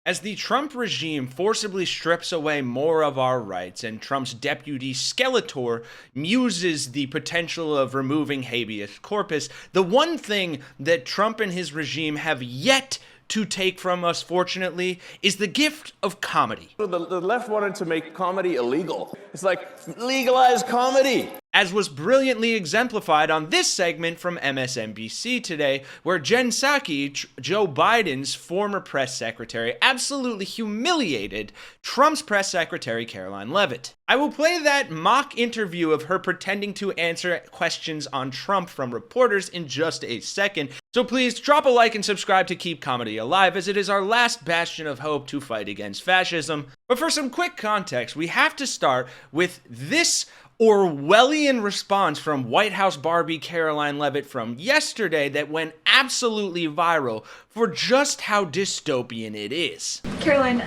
As the Trump regime forcibly strips away more of our rights and Trump's deputy Skeletor muses the potential of removing habeas corpus, the one thing that Trump and his regime have yet to take from us, fortunately, is the gift of comedy. The left wanted to make comedy illegal. It's like, legalize comedy. As was brilliantly exemplified on this segment from MSNBC today, where Jen Psaki, Joe Biden's former press secretary, absolutely humiliated Trump's press secretary, Karoline Leavitt. I will play that mock interview of her pretending to answer questions on Trump from reporters in just a second, so please drop a like and subscribe to keep comedy alive, as it is our last bastion of hope to fight against fascism. But for some quick context, we have to start with this Orwellian response from White House Barbie Karoline Leavitt from yesterday that went absolutely viral for just how dystopian it is. Karoline,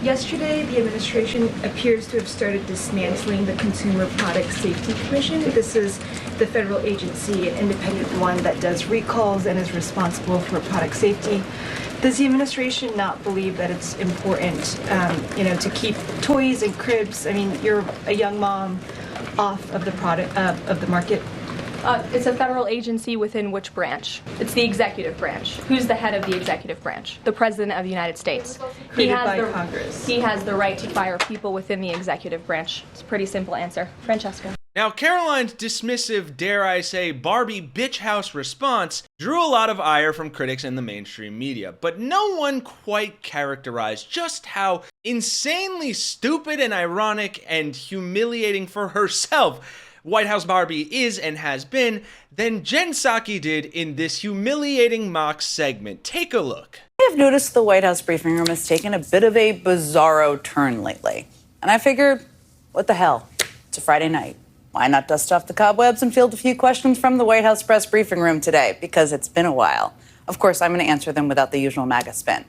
yesterday the administration appears to have started dismantling the Consumer Product Safety Commission. This is the federal agency, an independent one that does recalls and is responsible for product safety. Does the administration not believe that it's important, to keep toys and cribs? I mean, you're a young mom, off of the product of the market? It's a federal agency within which branch? It's the executive branch. Who's the head of the executive branch? The President of the United States. Created by Congress. He has the right to fire people within the executive branch. It's a pretty simple answer. Francesca. Now, Karoline's dismissive, dare I say, Barbie bitch house response drew a lot of ire from critics in the mainstream media, but no one quite characterized just how insanely stupid and ironic and humiliating for herself White House Barbie is and has been than Jen Psaki did in this humiliating mock segment. Take a look. I have noticed the White House briefing room has taken a bit of a bizarro turn lately, and I figured, what the hell? It's a Friday night. Why not dust off the cobwebs and field a few questions from the White House press briefing room today? Because it's been a while. Of course, I'm going to answer them without the usual MAGA spin.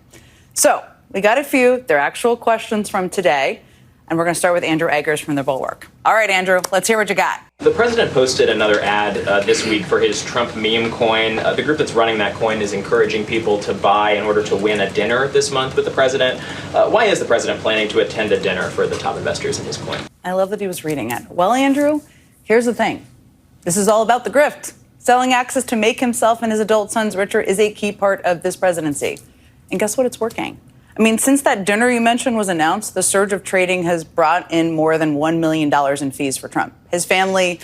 So, we got a few. They're actual questions from today. And we're going to start with Andrew Eggers from The Bulwark. All right, Andrew, let's hear what you got. The president posted another ad this week for his Trump meme coin. The group that's running that coin is encouraging people to buy in order to win a dinner this month with the president. Why is the president planning to attend a dinner for the top investors in his coin? I love that he was reading it. Well, Andrew, here's the thing. This is all about the grift. Selling access to make himself and his adult sons richer is a key part of this presidency. And guess what? It's working. I mean, since that dinner you mentioned was announced, the surge of trading has brought in more than $1 million in fees for Trump, his family,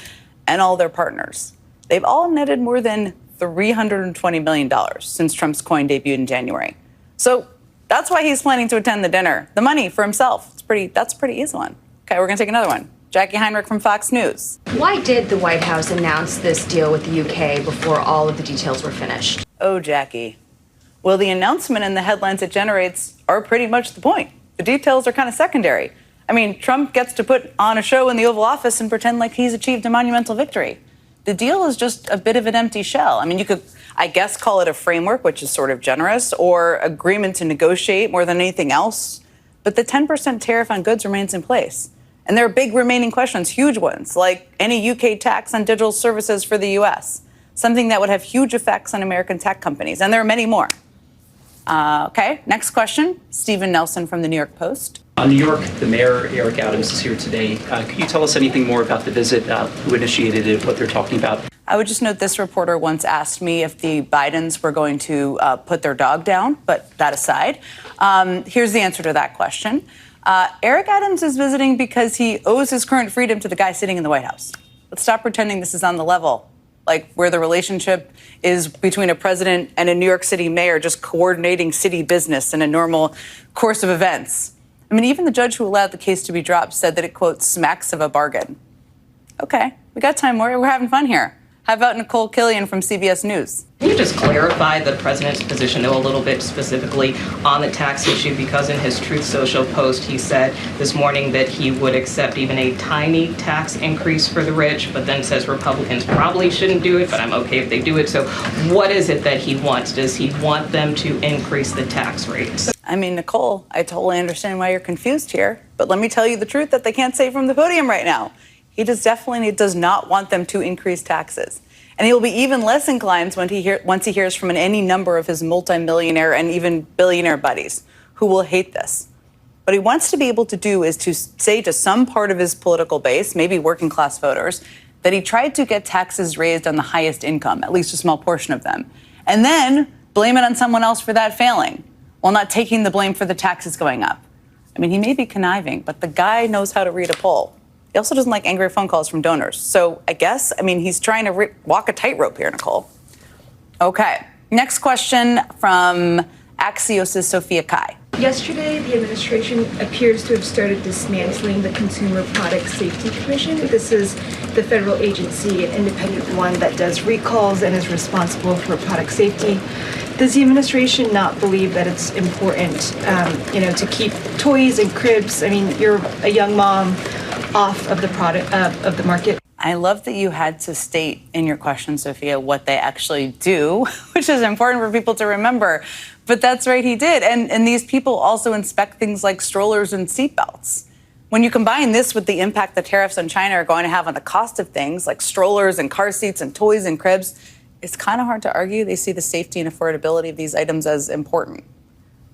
and all their partners. They've all netted more than $320 million since Trump's coin debuted in January. So that's why he's planning to attend the dinner. The money for himself. That's a pretty easy one. Okay, we're going to take another one. Jackie Heinrich from Fox News. Why did the White House announce this deal with the UK before all of the details were finished? Oh, Jackie. Well, the announcement and the headlines it generates are pretty much the point. The details are kind of secondary. I mean, Trump gets to put on a show in the Oval Office and pretend like he's achieved a monumental victory. The deal is just a bit of an empty shell. I mean, you could, I guess, call it a framework, which is sort of generous, or agreement to negotiate more than anything else. But the 10% tariff on goods remains in place. And there are big remaining questions, huge ones, like any UK tax on digital services for the U.S., something that would have huge effects on American tech companies. And there are many more. Okay, next question. Stephen Nelson from the New York Post. New York, the mayor, Eric Adams, is here today. Could you tell us anything more about the visit, who initiated it, what they're talking about? I would just note this reporter once asked me if the Bidens were going to put their dog down, but that aside, here's the answer to that question. Eric Adams is visiting because he owes his current freedom to the guy sitting in the White House. Let's stop pretending this is on the level, like where the relationship is between a president and a New York City mayor just coordinating city business in a normal course of events. I mean, even the judge who allowed the case to be dropped said that it, quote, smacks of a bargain. Okay, we got time. We're having fun here. How about Nicole Killian from CBS News? Can you just clarify the president's position, though, a little bit specifically on the tax issue? Because in his Truth Social post, he said this morning that he would accept even a tiny tax increase for the rich, but then says Republicans probably shouldn't do it, but I'm okay if they do it. So what is it that he wants? Does he want them to increase the tax rates? I mean, Nicole, I totally understand why you're confused here, but let me tell you the truth that they can't say from the podium right now. He definitely does not want them to increase taxes. And he will be even less inclined once he hears from any number of his multimillionaire and even billionaire buddies who will hate this. What he wants to be able to do is to say to some part of his political base, maybe working class voters, that he tried to get taxes raised on the highest income, at least a small portion of them, and then blame it on someone else for that failing, while not taking the blame for the taxes going up. I mean, he may be conniving, but the guy knows how to read a poll. He also doesn't like angry phone calls from donors. So I guess, he's trying to walk a tightrope here, Nicole. Okay, next question from Axios' Sophia Kai. Yesterday, the administration appears to have started dismantling the Consumer Product Safety Commission. This is the federal agency, an independent one that does recalls and is responsible for product safety. Does the administration not believe that it's important, to keep toys and cribs? I mean, you're a young mom off of the product of the market. I love that you had to state in your question, Sophia, what they actually do, which is important for people to remember. But that's right, he did. And these people also inspect things like strollers and seatbelts. When you combine this with the impact the tariffs on China are going to have on the cost of things like strollers and car seats and toys and cribs, it's kind of hard to argue they see the safety and affordability of these items as important.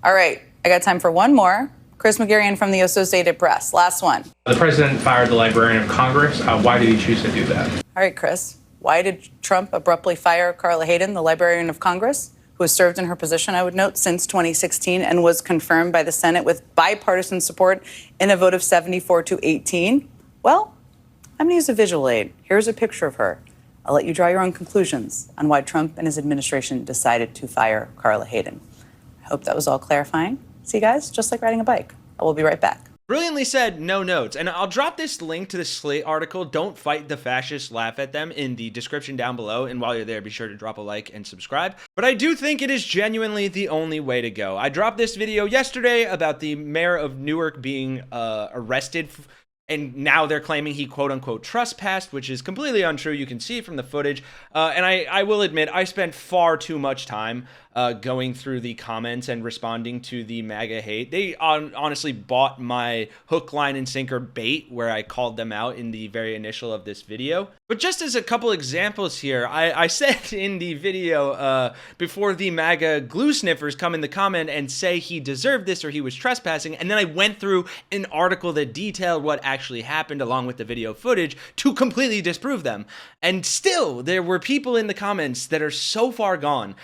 All right, I got time for one more. Chris McGarrian from the Associated Press. Last one. The president fired the Librarian of Congress. Why did he choose to do that? All right, Chris. Why did Trump abruptly fire Carla Hayden, the Librarian of Congress, who has served in her position, I would note, since 2016 and was confirmed by the Senate with bipartisan support in a vote of 74-18? Well, I'm going to use a visual aid. Here's a picture of her. I'll let you draw your own conclusions on why Trump and his administration decided to fire Carla Hayden. I hope that was all clarifying. See, guys, just like riding a bike. I will be right back. Brilliantly said, no notes. And I'll drop this link to the Slate article, Don't Fight the Fascists, Laugh at Them, in the description down below. And while you're there, be sure to drop a like and subscribe. But I do think it is genuinely the only way to go. I dropped this video yesterday about the mayor of Newark being arrested, and now they're claiming he quote-unquote trespassed, which is completely untrue. You can see it from the footage. And I will admit, I spent far too much time going through the comments and responding to the MAGA hate. They honestly bought my hook, line, and sinker bait where I called them out in the very initial of this video. But just as a couple examples here, I said in the video before the MAGA glue sniffers come in the comment and say he deserved this or he was trespassing, and then I went through an article that detailed what actually happened along with the video footage to completely disprove them. And still, there were people in the comments that are so far gone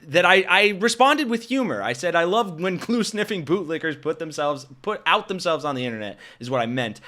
that I responded with humor. I said, I love when glue-sniffing bootlickers put out themselves on the internet, is what I meant.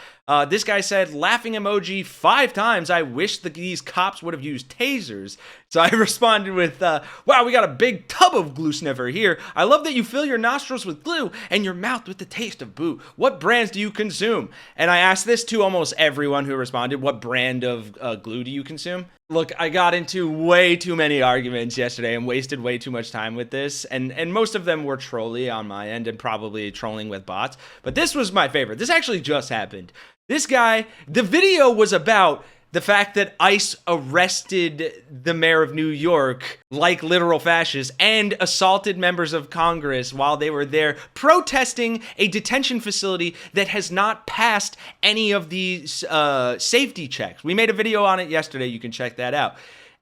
This guy said, laughing emoji 5 times, I wish these cops would have used tasers. So I responded with, wow, we got a big tub of glue sniffer here. I love that you fill your nostrils with glue and your mouth with the taste of boot. What brands do you consume? And I asked this to almost everyone who responded, what brand of glue do you consume? Look, I got into way too many arguments yesterday and wasted way too much time with this, and most of them were trolly on my end and probably trolling with bots, but this was my favorite. This actually just happened. This guy, the video was about the fact that ICE arrested the mayor of New York like literal fascists and assaulted members of Congress while they were there protesting a detention facility that has not passed any of these safety checks. We made a video on it yesterday. You can check that out.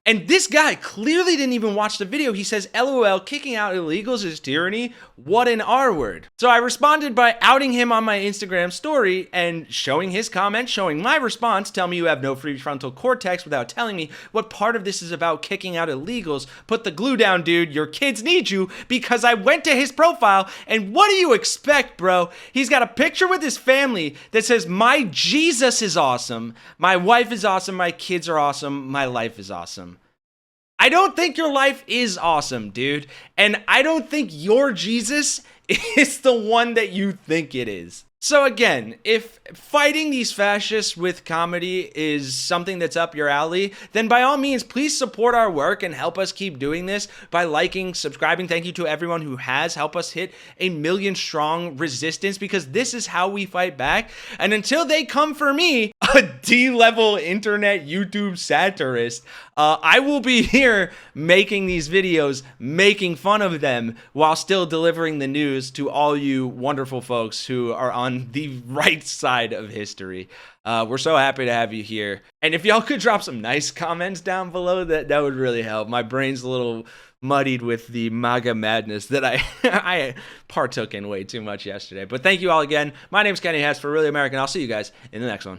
And this guy clearly didn't even watch the video. He says, LOL, kicking out illegals is tyranny. What an R word. So I responded by outing him on my Instagram story and showing his comment, showing my response. Tell me you have no prefrontal cortex without telling me what part of this is about kicking out illegals. Put the glue down, dude. Your kids need you, because I went to his profile and what do you expect, bro? He's got a picture with his family that says, my Jesus is awesome. My wife is awesome. My kids are awesome. My life is awesome. I don't think your life is awesome, dude. And I don't think your Jesus is the one that you think it is. So again, if fighting these fascists with comedy is something that's up your alley, then by all means, please support our work and help us keep doing this by liking, subscribing. Thank you to everyone who has helped us hit 1 million strong resistance, because this is how we fight back. And until they come for me, a D-level internet YouTube satirist, I will be here making these videos, making fun of them while still delivering the news to all you wonderful folks who are on on the right side of history. We're so happy to have you here. And if y'all could drop some nice comments down below, that would really help. My brain's a little muddied with the MAGA madness that I partook in way too much yesterday. But thank you all again. My name's Kenny Hesse for Really American. I'll see you guys in the next one.